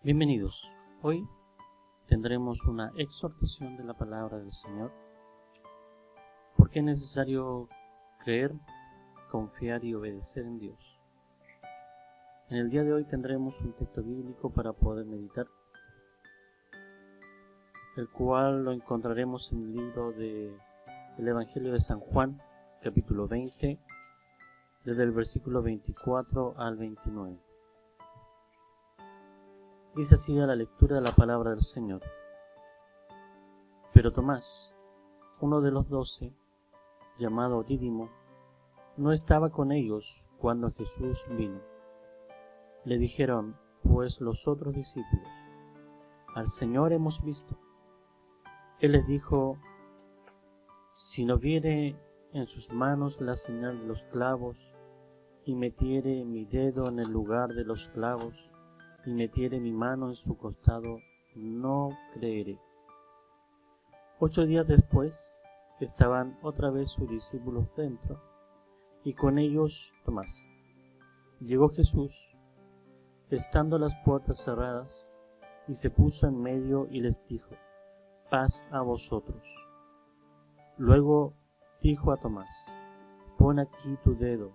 Bienvenidos. Hoy tendremos una exhortación de la palabra del Señor, porque es necesario creer, confiar y obedecer en Dios. En el día de hoy tendremos un texto bíblico para poder meditar, el cual lo encontraremos en el libro del Evangelio de San Juan, capítulo 20, desde el versículo 24 al 29. Dice así la lectura de la palabra del Señor. Pero Tomás, uno de los 12, llamado Dídimo, no estaba con ellos cuando Jesús vino. Le dijeron, pues, los otros discípulos: al Señor hemos visto. Él les dijo: si no viere en sus manos la señal de los clavos, y metiere mi dedo en el lugar de los clavos, y metiere mi mano en su costado, no creeré. 8 días después estaban otra vez sus discípulos dentro, y con ellos Tomás. Llegó Jesús, estando las puertas cerradas, y se puso en medio y les dijo: paz a vosotros. Luego dijo a Tomás: pon aquí tu dedo,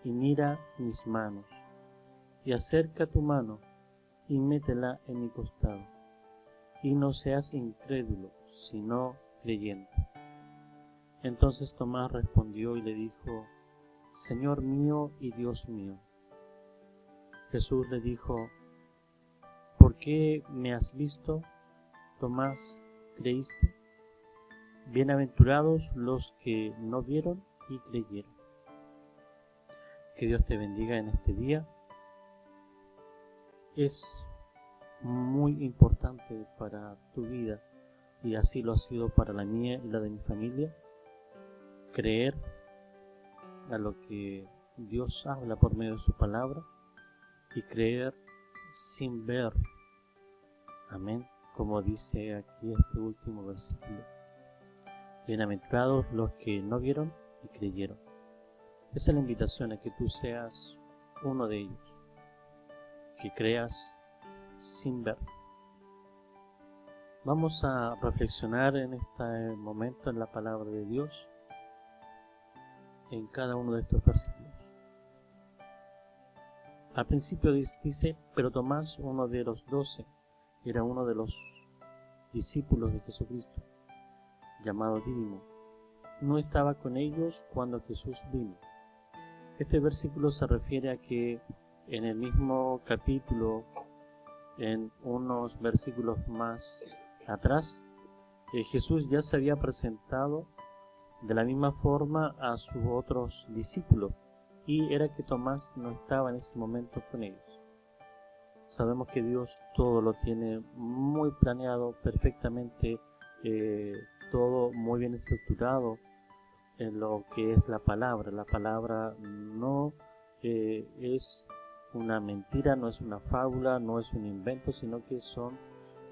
y mira mis manos, y acerca tu mano, y métela en mi costado, y no seas incrédulo, sino creyente. Entonces Tomás respondió y le dijo: Señor mío y Dios mío. Jesús le dijo: ¿por qué me has visto, Tomás, creíste? Bienaventurados los que no vieron y creyeron. Que Dios te bendiga en este día. Es muy importante para tu vida, y así lo ha sido para la mía y la de mi familia, creer a lo que Dios habla por medio de su palabra y creer sin ver. Amén, como dice aquí este último versículo. Bienaventurados los que no vieron y creyeron. Esa es la invitación, a que tú seas uno de ellos, que creas sin ver. Vamos a reflexionar en este momento en la palabra de Dios, en cada uno de estos versículos. Al principio dice: pero Tomás, uno de los 12, era uno de los discípulos de Jesucristo, llamado Dídimo, no estaba con ellos cuando Jesús vino. Este versículo se refiere a que en el mismo capítulo, en unos versículos más atrás, Jesús ya se había presentado de la misma forma a sus otros discípulos, y era que Tomás no estaba en ese momento con ellos. Sabemos que Dios todo lo tiene muy planeado, perfectamente, todo muy bien estructurado en lo que es la palabra. La palabra no es una mentira, no es una fábula, no es un invento, sino que son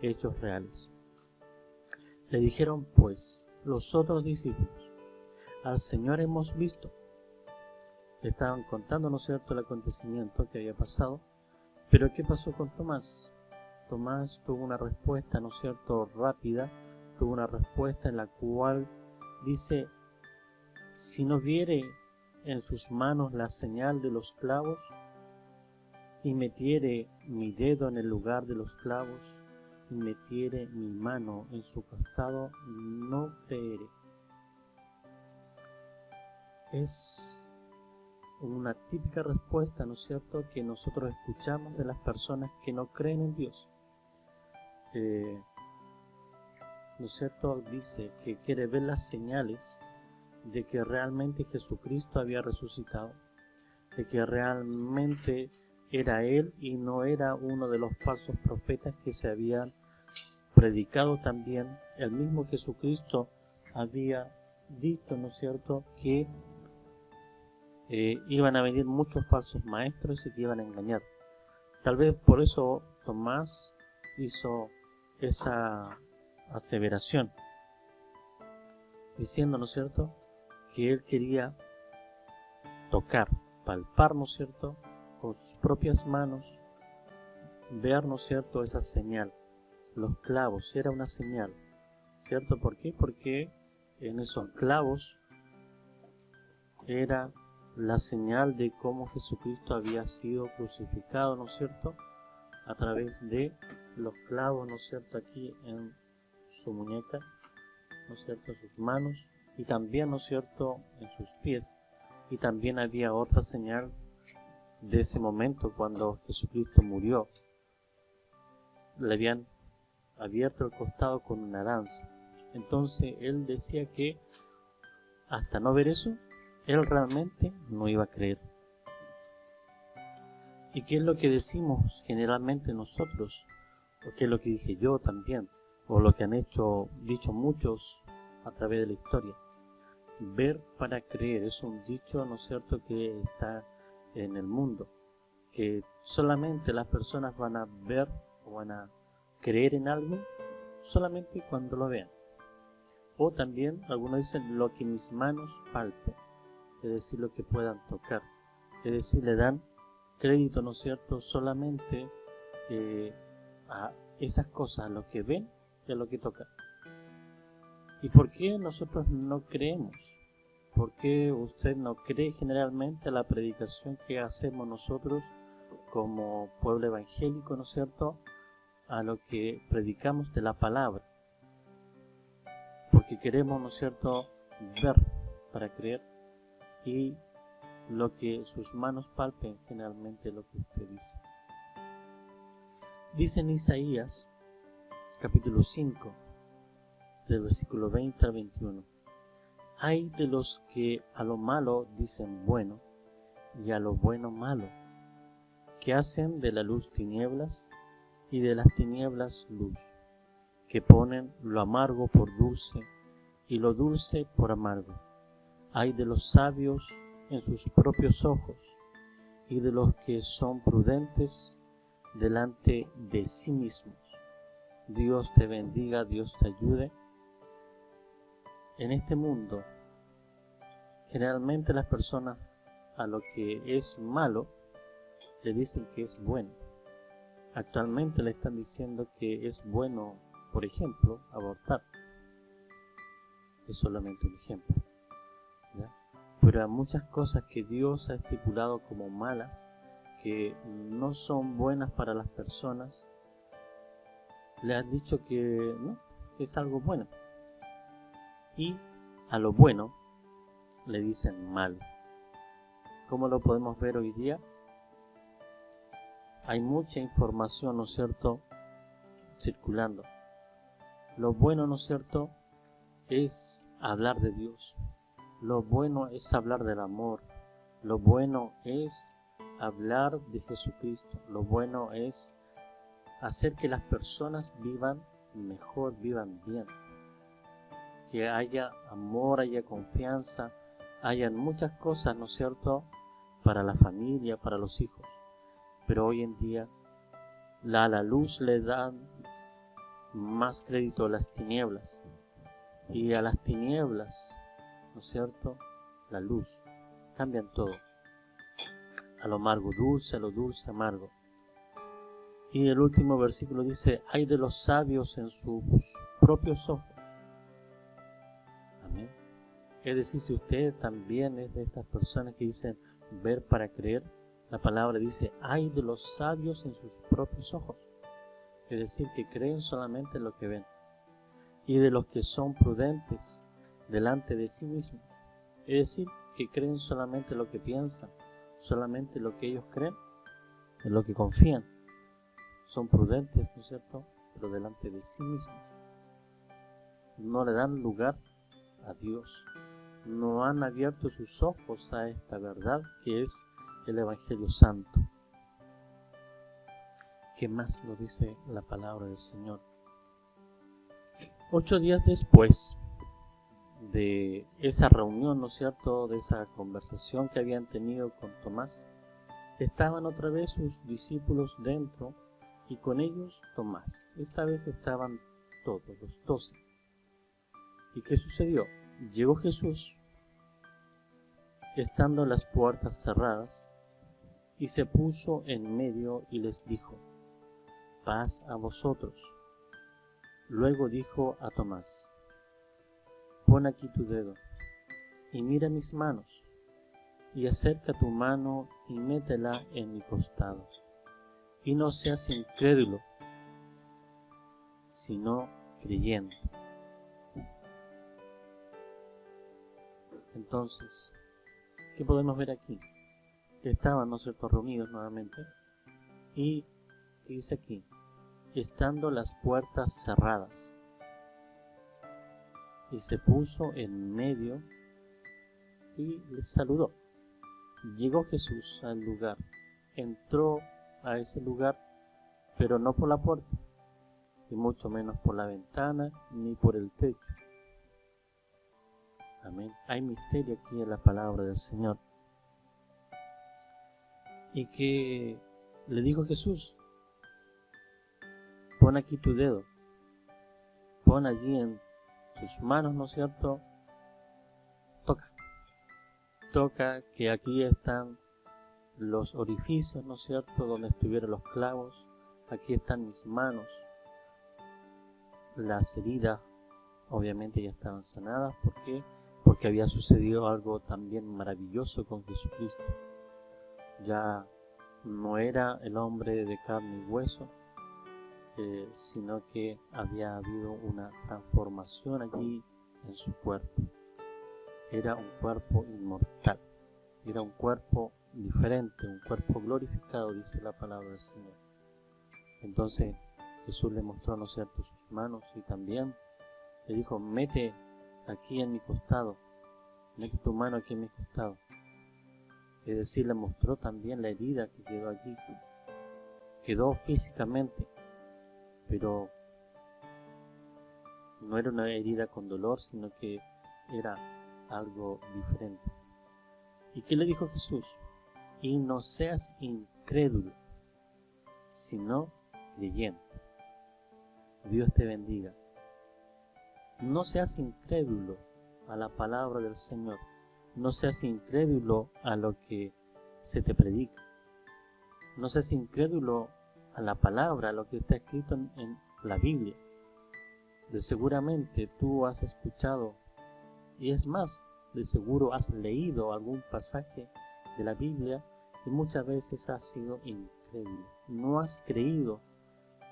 hechos reales. Le dijeron pues los otros discípulos: al Señor hemos visto. Le estaban contando, ¿no es cierto?, el acontecimiento que había pasado. Pero ¿qué pasó con Tomás? Tomás tuvo una respuesta, ¿no es cierto?, rápida. Tuvo una respuesta en la cual dice: si no viere en sus manos la señal de los clavos, y metiere mi dedo en el lugar de los clavos, y metiere mi mano en su costado, no creeré. Es una típica respuesta, ¿no es cierto?, que nosotros escuchamos de las personas que no creen en Dios. ¿No es cierto? Dice que quiere ver las señales de que realmente Jesucristo había resucitado, de que realmente era Él y no era uno de los falsos profetas que se habían predicado también. El mismo Jesucristo había dicho, ¿no es cierto?, que iban a venir muchos falsos maestros y que iban a engañar. Tal vez por eso Tomás hizo esa aseveración, diciendo, ¿no es cierto?, que él quería tocar, palpar, ¿no es cierto?, con sus propias manos ver, ¿no es cierto?, esa señal. Los clavos era una señal, ¿cierto? ¿Por qué? Porque en esos clavos era la señal de cómo Jesucristo había sido crucificado, ¿no es cierto?, a través de los clavos, ¿no es cierto?, aquí en su muñeca, ¿no es cierto?, en sus manos, y también, ¿no es cierto?, en sus pies. Y también había otra señal de ese momento cuando Jesucristo murió. Le habían abierto el costado con una lanza. Entonces él decía que hasta no ver eso, él realmente no iba a creer. ¿Y qué es lo que decimos generalmente nosotros? ¿O qué es lo que dije yo también? ¿O lo que han dicho muchos a través de la historia? Ver para creer es un dicho, ¿no es cierto?, que está en el mundo. Que solamente las personas van a ver o van a creer en algo solamente cuando lo vean. O también algunos dicen lo que mis manos palpen, es decir, lo que puedan tocar. Es decir, le dan crédito, ¿no es cierto?, solamente a esas cosas, a lo que ven y a lo que tocan. ¿Y por qué nosotros no creemos? ¿Por qué usted no cree generalmente a la predicación que hacemos nosotros como pueblo evangélico, ¿no es cierto?, a lo que predicamos de la palabra? Porque queremos, ¿no es cierto?, ver para creer, y lo que sus manos palpen generalmente es lo que usted dice. Dice en Isaías capítulo 5 del versículo 20 al 21: hay de los que a lo malo dicen bueno y a lo bueno malo, que hacen de la luz tinieblas y de las tinieblas luz, que ponen lo amargo por dulce y lo dulce por amargo. Hay de los sabios en sus propios ojos y de los que son prudentes delante de sí mismos. Dios te bendiga, Dios te ayude. En este mundo, generalmente las personas a lo que es malo le dicen que es bueno. Actualmente le están diciendo que es bueno, por ejemplo, abortar. Es solamente un ejemplo, ¿ya? Pero hay muchas cosas que Dios ha estipulado como malas, que no son buenas para las personas, le han dicho que no, es algo bueno. Y a lo bueno le dicen malo. ¿Cómo lo podemos ver hoy día? Hay mucha información, ¿no es cierto?, circulando. Lo bueno, ¿no es cierto?, es hablar de Dios. Lo bueno es hablar del amor. Lo bueno es hablar de Jesucristo. Lo bueno es hacer que las personas vivan mejor, vivan bien. Que haya amor, haya confianza, hayan muchas cosas, ¿no es cierto?, para la familia, para los hijos. Pero hoy en día a la luz le dan más crédito a las tinieblas, y a las tinieblas, ¿no es cierto?, la luz. Cambian todo. A lo amargo dulce, a lo dulce amargo. Y el último versículo dice: hay de los sabios en sus propios ojos. Amén. Es decir, si usted también es de estas personas que dicen ver para creer, la palabra dice: hay de los sabios en sus propios ojos. Es decir, que creen solamente en lo que ven. Y de los que son prudentes delante de sí mismos. Es decir, que creen solamente lo que piensan, solamente lo que ellos creen, en lo que confían. Son prudentes, ¿no es cierto?, pero delante de sí mismos. No le dan lugar a Dios. No han abierto sus ojos a esta verdad que es el Evangelio Santo. ¿Qué más nos dice la palabra del Señor? 8 días después de esa reunión, ¿no es cierto?, de esa conversación que habían tenido con Tomás, estaban otra vez sus discípulos dentro y con ellos Tomás. Esta vez estaban todos, los 12. ¿Y qué sucedió? Llegó Jesús, estando las puertas cerradas, y se puso en medio y les dijo: paz a vosotros. Luego dijo a Tomás, pon aquí tu dedo y mira mis manos, y acerca tu mano y métela en mi costado, y no seas incrédulo, sino creyente. Entonces, ¿qué podemos ver aquí? Que estaban, ¿no es cierto?, reunidos nuevamente, y dice aquí, estando las puertas cerradas, y se puso en medio y les saludó. Llegó Jesús al lugar, entró a ese lugar, pero no por la puerta, y mucho menos por la ventana, ni por el techo. Amén. Hay misterio aquí en la palabra del Señor. Y que le dijo Jesús, pon aquí tu dedo, pon allí en tus manos, ¿no es cierto? Toca que aquí están los orificios, ¿no es cierto?, donde estuvieron los clavos. Aquí están mis manos. Las heridas obviamente ya estaban sanadas. ¿Por qué? Porque había sucedido algo también maravilloso con Jesucristo. Ya no era el hombre de carne y hueso, sino que había habido una transformación allí en su cuerpo. Era un cuerpo inmortal, era un cuerpo diferente, un cuerpo glorificado, dice la palabra del Señor. Entonces Jesús le mostró, ¿no es cierto?, sus manos, y también le dijo, mete aquí en mi costado, mete tu mano aquí en mi costado. Es decir, le mostró también la herida que quedó allí. Quedó físicamente, pero no era una herida con dolor, sino que era algo diferente. ¿Y qué le dijo Jesús? Y no seas incrédulo, sino creyente. Dios te bendiga. No seas incrédulo a la palabra del Señor. No seas incrédulo a lo que se te predica. No seas incrédulo a la palabra, a lo que está escrito en la Biblia. De seguramente tú has escuchado, y es más, de seguro has leído algún pasaje de la Biblia y muchas veces has sido incrédulo. No has creído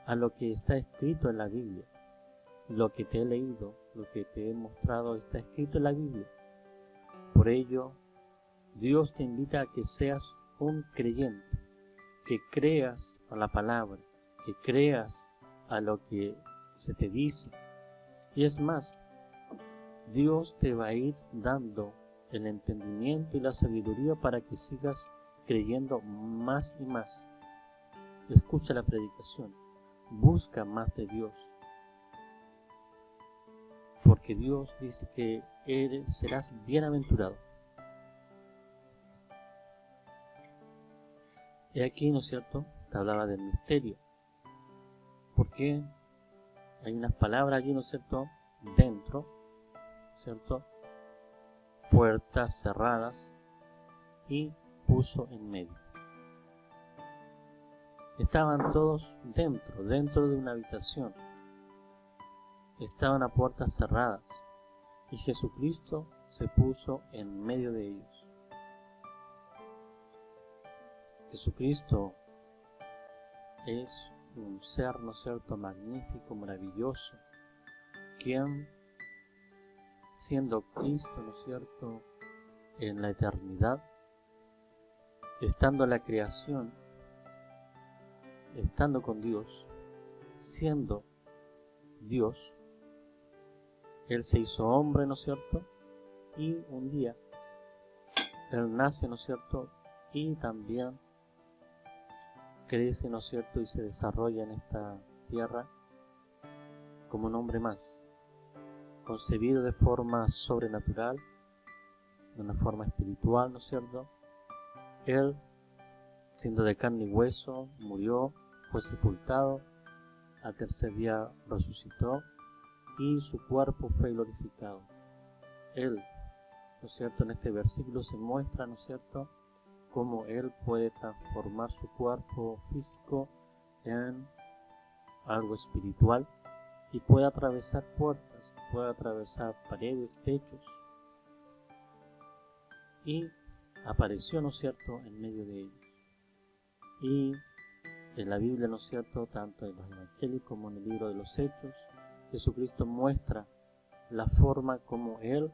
a lo que está escrito en la Biblia. Lo que te he leído, lo que te he mostrado está escrito en la Biblia. Por ello, Dios te invita a que seas un creyente, que creas a la palabra, que creas a lo que se te dice. Y es más, Dios te va a ir dando el entendimiento y la sabiduría para que sigas creyendo más y más. Escucha la predicación, busca más de Dios, porque Dios dice que serás bienaventurado. Y aquí, ¿no es cierto?, te hablaba del misterio, porque hay unas palabras allí, ¿no es cierto?, dentro, ¿cierto?, puertas cerradas, y puso en medio. Estaban todos dentro de una habitación. Estaban a puertas cerradas, y Jesucristo se puso en medio de ellos. Jesucristo es un ser, ¿no es cierto?, magnífico, maravilloso, quien, siendo Cristo, ¿no es cierto?, en la eternidad, estando en la creación, estando con Dios, siendo Dios, Él se hizo hombre, ¿no es cierto?, y un día Él nace, ¿no es cierto?, y también crece, ¿no es cierto?, y se desarrolla en esta tierra como un hombre más, concebido de forma sobrenatural, de una forma espiritual, ¿no es cierto? Él, siendo de carne y hueso, murió, fue sepultado, al tercer día resucitó y su cuerpo fue glorificado. Él, ¿no es cierto?, en este versículo se muestra, ¿no es cierto?, cómo Él puede transformar su cuerpo físico en algo espiritual y puede atravesar puertas, puede atravesar paredes, techos. Y apareció, ¿no es cierto?, en medio de ellos. Y en la Biblia, ¿no es cierto?, tanto en los evangelios como en el libro de los Hechos, Jesucristo muestra la forma como Él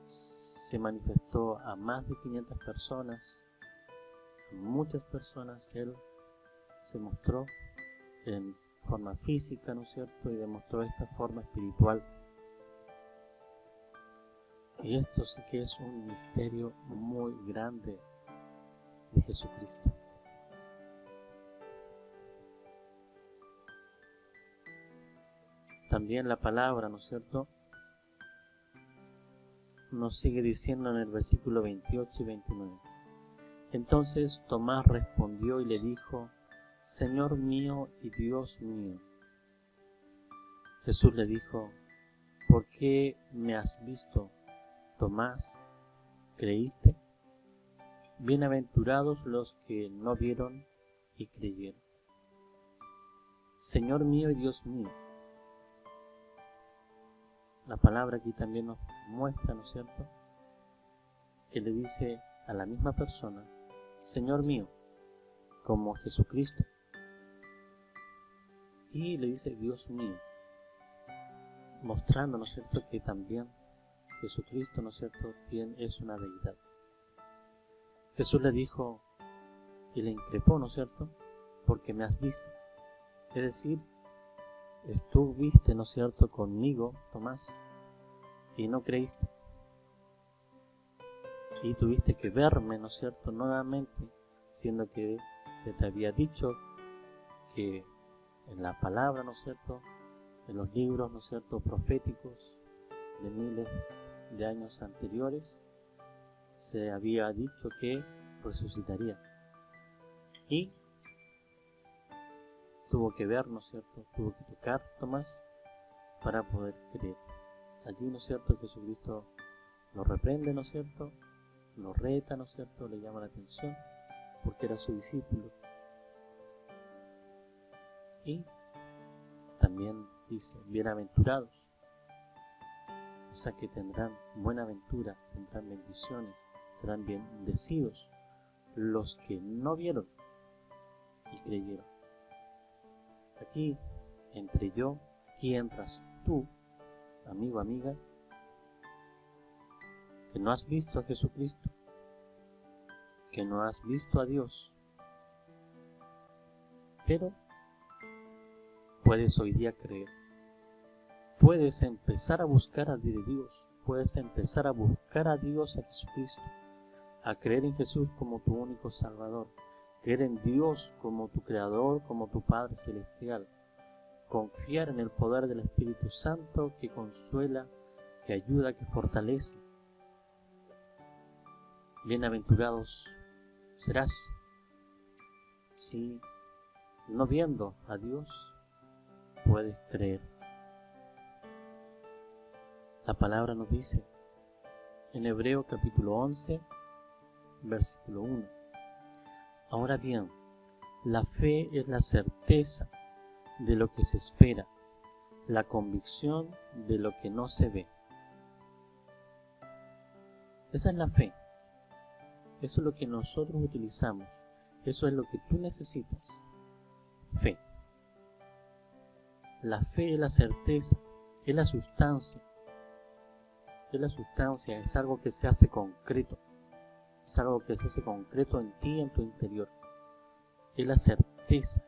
se manifestó a más de 500 personas, a muchas personas. Él se mostró en forma física, ¿no es cierto?, y demostró esta forma espiritual. Y esto sí que es un misterio muy grande de Jesucristo. También la palabra, ¿no es cierto?, nos sigue diciendo en el versículo 28 y 29. Entonces Tomás respondió y le dijo: Señor mío y Dios mío. Jesús le dijo: ¿Por qué me has visto, Tomás? ¿Creíste? Bienaventurados los que no vieron y creyeron. Señor mío y Dios mío. La palabra aquí también nos muestra, ¿no es cierto?, que le dice a la misma persona, Señor mío, como Jesucristo. Y le dice Dios mío, mostrando, ¿no es cierto?, que también Jesucristo, ¿no es cierto?, es una deidad. Jesús le dijo y le increpó, ¿no es cierto?, porque me has visto. Es decir, estuviste, ¿no es cierto?, conmigo, Tomás, y no creíste. Y tuviste que verme, ¿no es cierto?, nuevamente, siendo que se te había dicho que en la palabra, ¿no es cierto?, en los libros, ¿no es cierto?, proféticos de miles de años anteriores, se había dicho que resucitaría. Y tuvo que ver, ¿no es cierto?, tuvo que tocar Tomás para poder creer. Allí, ¿no es cierto?, Jesucristo lo reprende, ¿no es cierto?, lo reta, ¿no es cierto?, le llama la atención porque era su discípulo. Y también dice, bienaventurados, o sea que tendrán buena ventura, tendrán bendiciones, serán bendecidos los que no vieron y creyeron. Aquí entre yo, aquí entras tú, amigo, amiga, que no has visto a Jesucristo, que no has visto a Dios, pero puedes hoy día creer. Puedes empezar a buscar a Dios, puedes empezar a buscar a Dios, a Jesucristo, a creer en Jesús como tu único Salvador, creer en Dios como tu Creador, como tu Padre Celestial, confiar en el poder del Espíritu Santo que consuela, que ayuda, que fortalece. Bienaventurados serás si, no viendo a Dios, puedes creer. La palabra nos dice en Hebreo capítulo 11, versículo 1. Ahora bien, la fe es la certeza de lo que se espera, la convicción de lo que no se ve. Esa es la fe. Eso es lo que nosotros utilizamos. Eso es lo que tú necesitas. Fe. La fe es la certeza, es la sustancia. Es la sustancia, es algo que se hace concreto. Es algo que se hace concreto en ti, en tu interior. Es la certeza.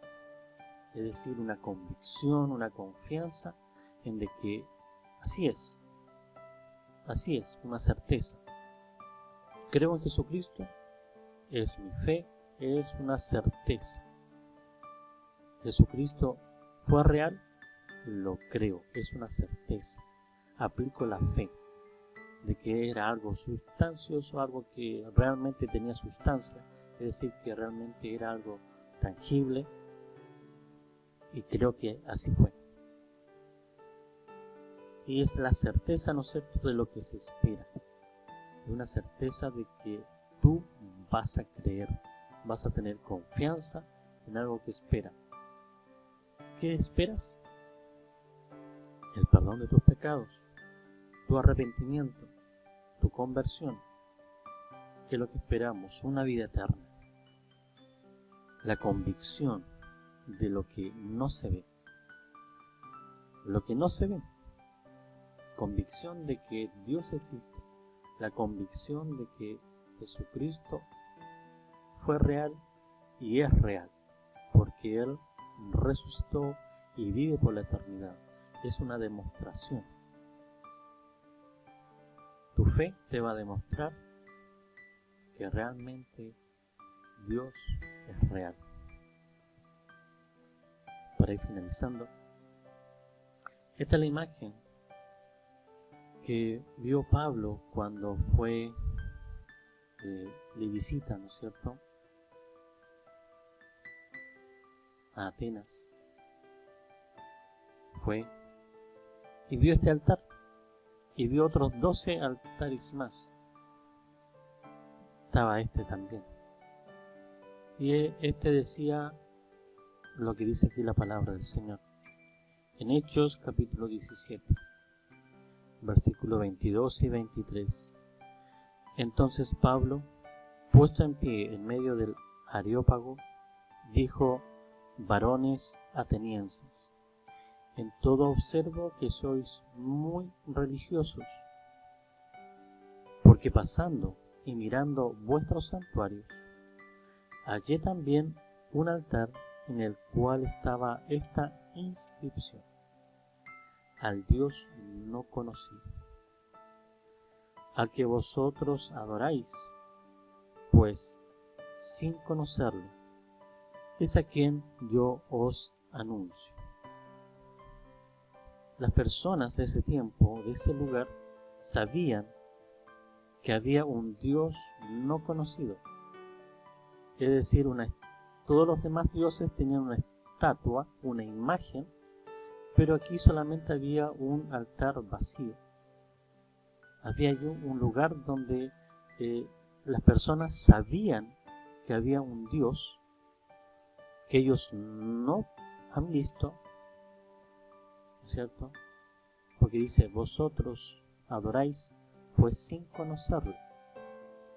Es decir, una convicción, una confianza en de que así es. Así es, una certeza. Creo en Jesucristo, es mi fe, es una certeza. Jesucristo fue real, lo creo, es una certeza. Aplico la fe de que era algo sustancioso, algo que realmente tenía sustancia, es decir, que realmente era algo tangible, y creo que así fue. Y es la certeza, ¿no es cierto?, de lo que se espera. Una certeza de que tú vas a creer, vas a tener confianza en algo que espera. ¿qué esperas? El perdón de tus pecados, tu arrepentimiento, tu conversión. ¿Qué es lo que esperamos? Una vida eterna. La convicción de lo que no se ve. Lo que no se ve. Convicción de que Dios existe. La convicción de que Jesucristo fue real y es real. Porque Él resucitó y vive por la eternidad. Es una demostración. Tu fe te va a demostrar que realmente Dios es real. Para ir finalizando, esta es la imagen que vio Pablo cuando fue de visita, ¿no es cierto?, a Atenas. Fue y vio este altar y vio otros 12 altares más. Estaba este también. Y este decía lo que dice aquí la palabra del Señor. En Hechos capítulo 17, versículos 22 y 23. Entonces Pablo, puesto en pie en medio del Areópago, dijo: varones atenienses, en todo observo que sois muy religiosos, porque pasando y mirando vuestros santuarios, hallé también un altar en el cual estaba esta inscripción: al Dios no conocido, al que vosotros adoráis, pues sin conocerlo, es a quien yo os anuncio. Las personas de ese tiempo, de ese lugar, sabían que había un Dios no conocido. Es decir, todos los demás dioses tenían una estatua, una imagen, pero aquí solamente había un altar vacío. Había un lugar donde las personas sabían que había un Dios que ellos no han visto, ¿no es cierto? Porque dice: vosotros adoráis, pues sin conocerlo.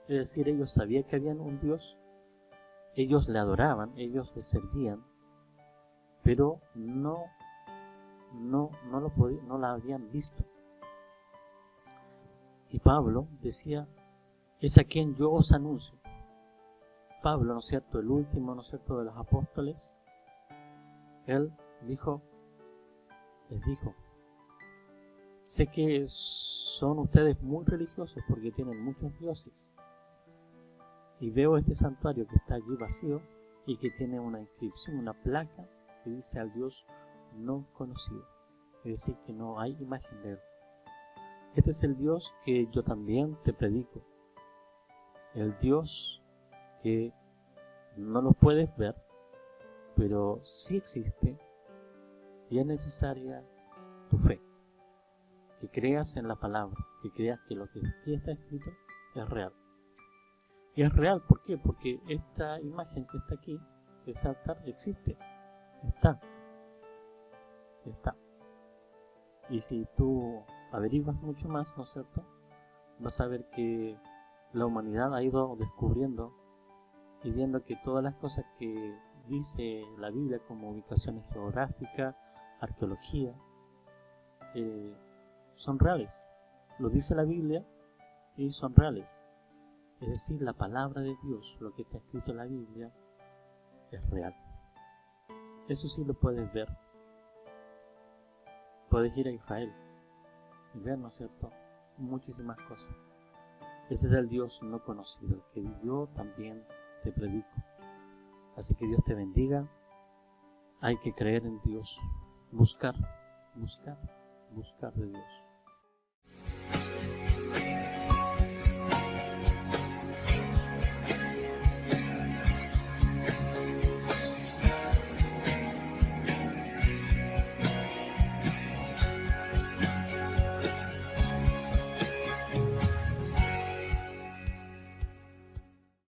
Es decir, ellos sabían que había un Dios, ellos le adoraban, ellos le servían, pero no la habían visto. Y Pablo decía: es a quien yo os anuncio. Pablo, ¿no es cierto?, el último, ¿no es cierto?, de los apóstoles, él les dijo: sé que son ustedes muy religiosos porque tienen muchos dioses, y veo este santuario que está allí vacío y que tiene una inscripción, una placa que dice: al Dios no conocido. Es decir, que no hay imagen de Él. Este es el Dios que yo también te predico. El Dios que no lo puedes ver, pero sí existe, y es necesaria tu fe. Que creas en la palabra, que creas que lo que aquí está escrito es real. Y es real, ¿por qué? Porque esta imagen que está aquí, ese altar, existe. Está. Y si tú averiguas mucho más, ¿no es cierto?, vas a ver que la humanidad ha ido descubriendo y viendo que todas las cosas que dice la Biblia, como ubicaciones geográficas, arqueología, son reales. Lo dice la Biblia y son reales. Es decir, la palabra de Dios, lo que está escrito en la Biblia, es real. Eso sí lo puedes ver. Puedes ir a Israel y ver, ¿no es cierto?, muchísimas cosas. Ese es el Dios no conocido, el que yo también te predico. Así que Dios te bendiga. Hay que creer en Dios. Buscar de Dios.